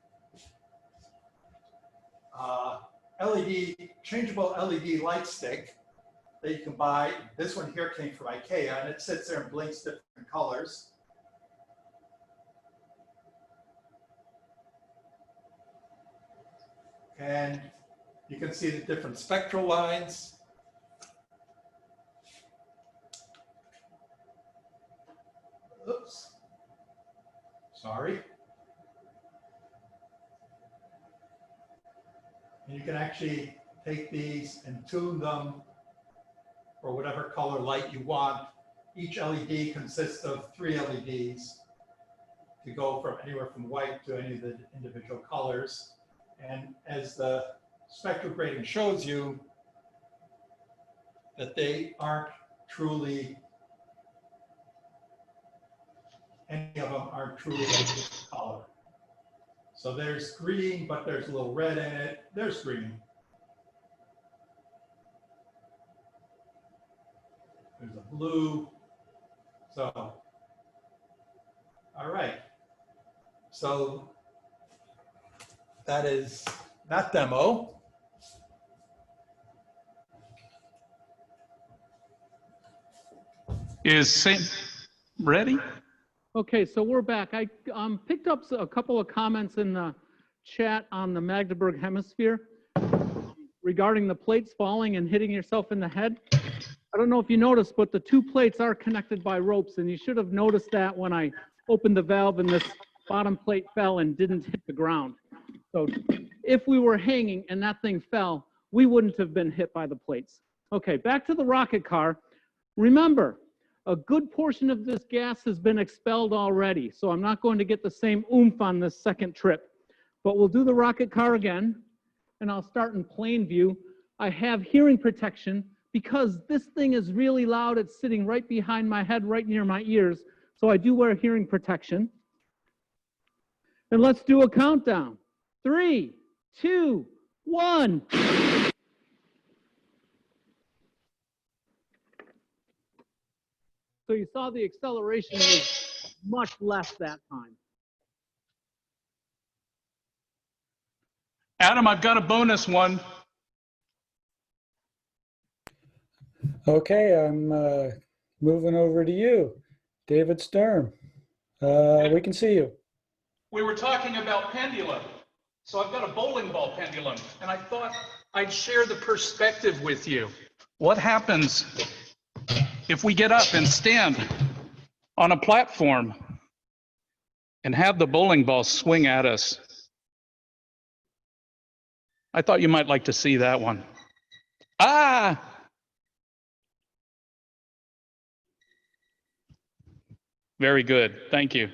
changeable LED light stick that you can buy. This one here came from IKEA, and it sits there and blinks different colors. And you can see the different spectral lines. Oops, sorry. And you can actually take these and tune them for whatever color light you want. Each LED consists of 3 LEDs to go from anywhere from white to any of the individual colors. And as the spectral grating shows you, that they aren't truly, any of them aren't truly a color. So there's green, but there's a little red in it. There's green. There's a blue. So, all right. So that is that demo. Is Sam ready? Okay, so we're back. I picked up a couple of comments in the chat on the Magdeburg hemisphere regarding the plates falling and hitting yourself in the head. I don't know if you noticed, but the 2 plates are connected by ropes, and you should have noticed that when I opened the valve and this bottom plate fell and didn't hit the ground. So if we were hanging and that thing fell, we wouldn't have been hit by the plates. Okay, back to the rocket car. Remember, a good portion of this gas has been expelled already, so I'm not going to get the same oomph on this second trip. But we'll do the rocket car again, and I'll start in plain view. I have hearing protection because this thing is really loud. It's sitting right behind my head, right near my ears, so I do wear hearing protection. And let's do a countdown. 3, 2, 1. So you saw the acceleration was much less that time. Adam, I've got a bonus one. Okay, I'm moving over to you, David Sturm. We can see you. We were talking about pendulum. So I've got a bowling ball pendulum, and I thought I'd share the perspective with you. What happens if we get up and stand on a platform and have the bowling ball swing at us? I thought you might like to see that one. Ah! Very good. Thank you.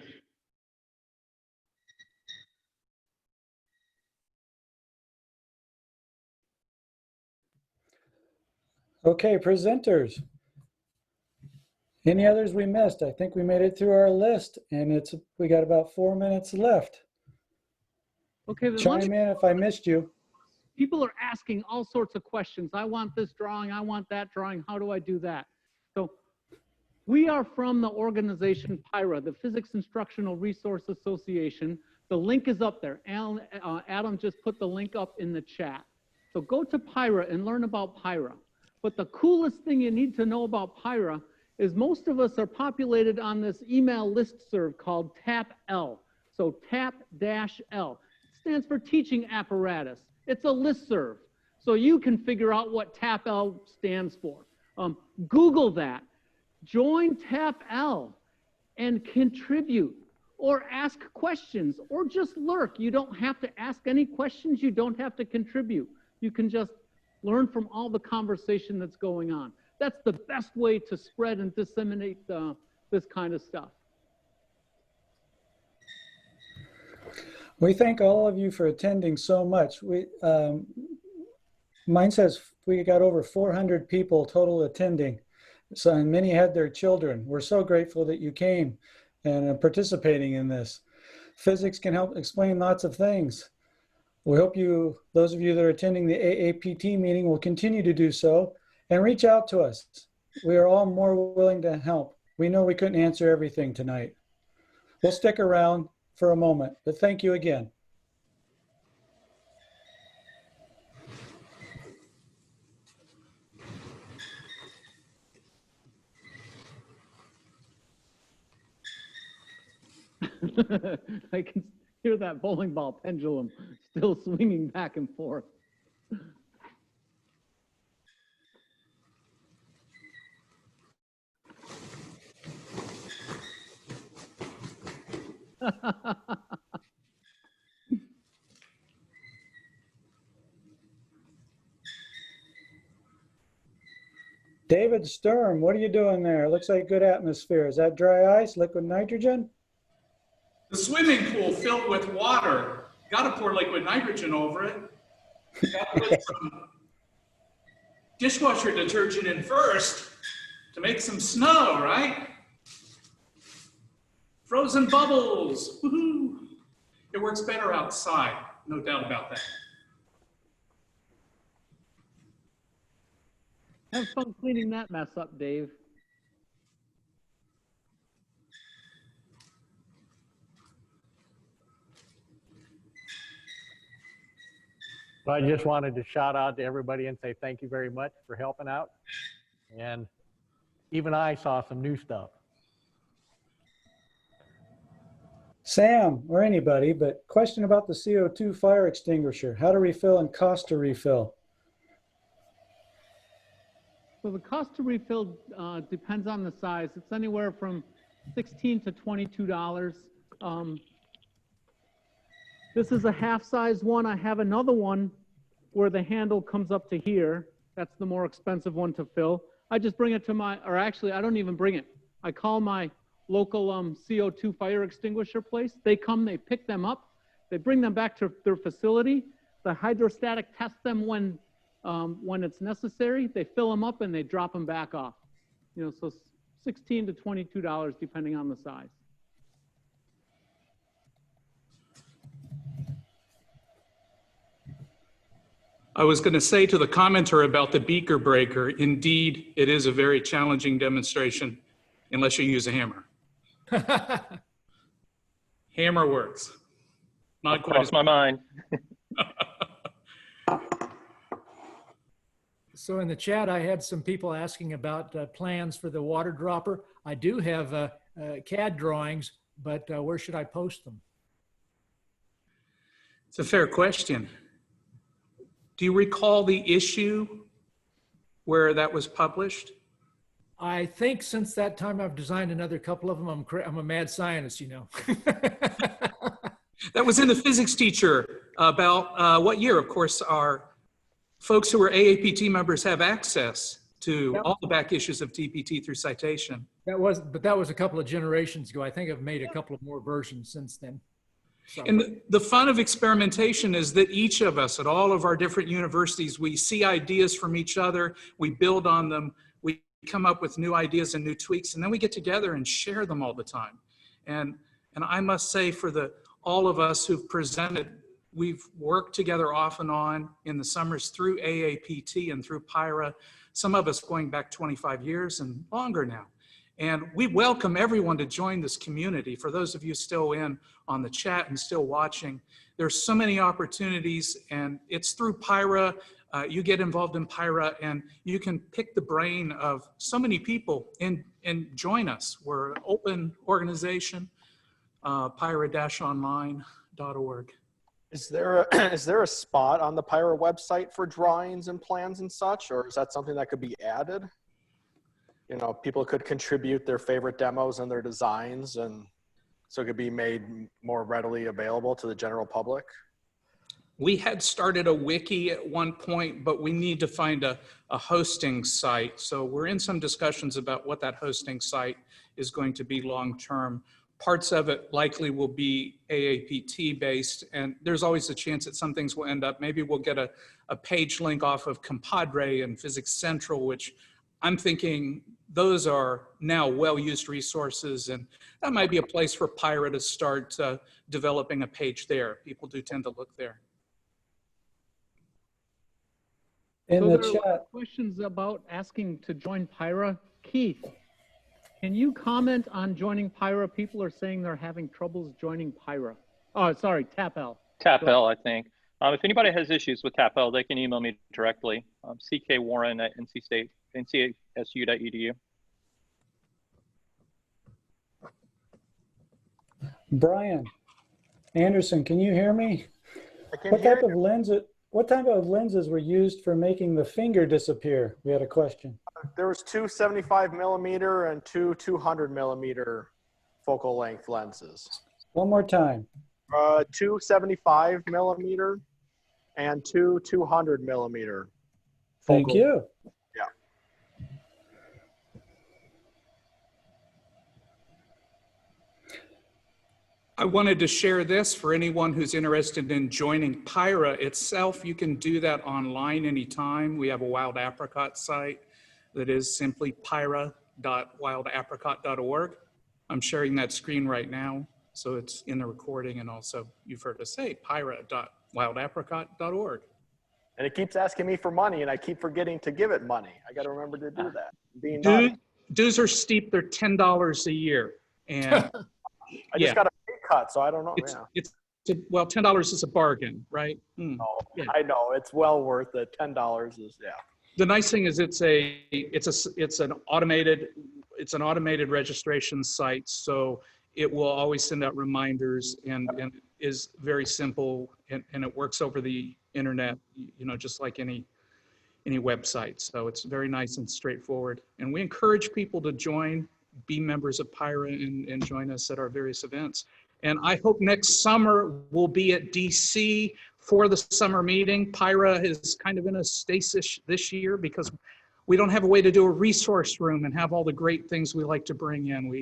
Okay, presenters. Any others we missed? I think we made it through our list, and we got about 4 minutes left. Okay, then Chime in if I missed you. people are asking all sorts of questions. I want this drawing, I want that drawing, how do I do that? So we are from the organization PIRA, the Physics Instructional Resource Association. The link is up there. Adam just put the link up in the chat. So go to PIRA and learn about PIRA. But the coolest thing you need to know about PIRA is most of us are populated on this email listserv called TAP-L. So TAP-L. It stands for Teaching Apparatus. It's a listserv. So you can figure out what TAP-L stands for. Google that. Join TAP-L and contribute, or ask questions, or just lurk. You don't have to ask any questions. You don't have to contribute. You can just learn from all the conversation that's going on. That's the best way to spread and disseminate this kind of stuff. We thank all of you for attending so much. Mine says we got over 400 people total attending. So, and many had their children. We're so grateful that you came and are participating in this. Physics can help explain lots of things. We hope you, those of you that are attending the AAPT meeting, will continue to do so and reach out to us. We are all more willing to help. We know we couldn't answer everything tonight. We'll stick around for a moment, but thank you again. I can hear that bowling ball pendulum still swinging back and forth. David Sturm, what are you doing there? Looks like good atmosphere. Is that dry ice, liquid nitrogen? The swimming pool filled with water. Got to pour liquid nitrogen over it. Got to put some dishwasher detergent in first to make some snow, right? Frozen bubbles. Woohoo! It works better outside, no doubt about that. Have fun cleaning that mess up, Dave. So I just wanted to shout out to everybody and say thank you very much for helping out. And even I saw some new stuff. Sam, or anybody, but question about the CO2 fire extinguisher. How to refill and cost to refill. So the cost to refill depends on the size. It's anywhere from $16 to $22. This is a half-size one. I have another one where the handle comes up to here. That's the more expensive one to fill. I just bring it to my, or actually I don't even bring it. I call my local CO2 fire extinguisher place. They come, they pick them up, they bring them back to their facility. The hydrostatic test them when it's necessary. They fill them up and they drop them back off. You know, so $16 to $22 depending on the size. I was going to say to the commenter about the beaker breaker, indeed, it is a very challenging demonstration unless you use a hammer. Hammer works. Not quite Crossed my mind. So in the chat, I had some people asking about plans for the water dropper. I do have CAD drawings, but where should I post them? It's a fair question. Do you recall the issue where that was published? I think since that time I've designed another couple of them. I'm a mad scientist, you know. That was in the physics teacher about what year? Of course, our folks who are AAPT members have access to all the back issues of TPT through citation. That was a couple of generations ago. I think I've made a couple of more versions since then. So. And the fun of experimentation is that each of us at all of our different universities, we see ideas from each other, we build on them, we come up with new ideas and new tweaks, and then we get together and share them all the time. And I must say for all of us who've presented, we've worked together off and on in the summers through AAPT and through PIRA, some of us going back 25 years and longer now. And we welcome everyone to join this community. For those of you still in on the chat and still watching, there's so many opportunities, and it's through PIRA. You get involved in PIRA and you can pick the brain of so many people and join us. We're an open organization, PIRA-online.org. Is there a spot on the PIRA website for drawings and plans and such, or is that something that could be added? You know, people could contribute their favorite demos and their designs, and so it could be made more readily available to the general public. We had started a wiki at one point, but we need to find a hosting site. So we're in some discussions about what that hosting site is going to be long-term. Parts of it likely will be AAPT based, and there's always a chance that some things will end up, maybe we'll get a page link off of Compadre and Physics Central, which I'm thinking those are now well-used resources, and that might be a place for PIRA to start developing a page there. People do tend to look there. In So the there are chat, questions about asking to join PIRA. Keith, can you comment on joining PIRA? People are saying they're having troubles joining PIRA. Oh, sorry, TAPL. TAPL, I think. If anybody has issues with TAPL, they can email me directly. ckwarren@ncsu.edu. Brian Anderson, can you hear me? I can What hear type of lenses were used for making the finger disappear? We had a question. There was two 75mm and two 200mm focal length lenses. One more time. Two 75mm and two 200mm. Thank you. Yeah. I wanted to share this for anyone who's interested in joining PIRA itself. You can do that online anytime. We have a Wild Apricot site that is simply pira.wildapricot.org. I'm sharing that screen right now, so it's in the recording, and also you've heard us say pira.wildapricot.org. And it keeps asking me for money, and I keep forgetting to give it money. I got to remember to do that. Dues are steep. They're $10 a year. And I just got a pay cut, so I don't know. Well, $10 is a bargain, right? Oh, Yeah. I know. It's well worth it. $10 is, yeah. The nice thing is it's an automated registration site, so it will always send out reminders and is very simple, and it works over the internet, you know, just like any website. So it's very nice and straightforward. And we encourage people to join, be members of PIRA, and join us at our various events. And I hope next summer we'll be at DC for the summer meeting. PIRA is kind of in a stasis this year because we don't have a way to do a resource room and have all the great things we like to bring in.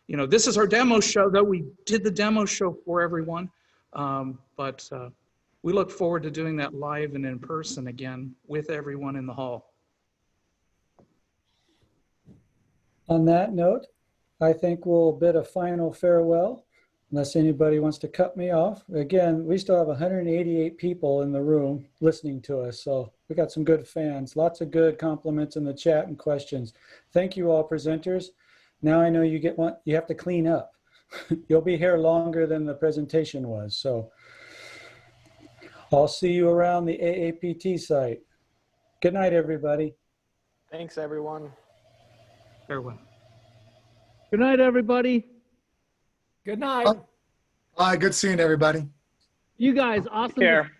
You know, this is our demo show, though. We did the demo show for everyone, but we look forward to doing that live and in person again with everyone in the hall. On that note, I think we'll bid a final farewell, unless anybody wants to cut me off. Again, we still have 188 people in the room listening to us, so we got some good fans. Lots of good compliments in the chat and questions. Thank you all presenters. Now I know you have to clean up. You'll be here longer than the presentation was, so I'll see you around the AAPT site. Good night, everybody. Thanks, everyone. Farewell. Good night, everybody. Good night. Hi, good seeing everybody. You guys, awesome. Care.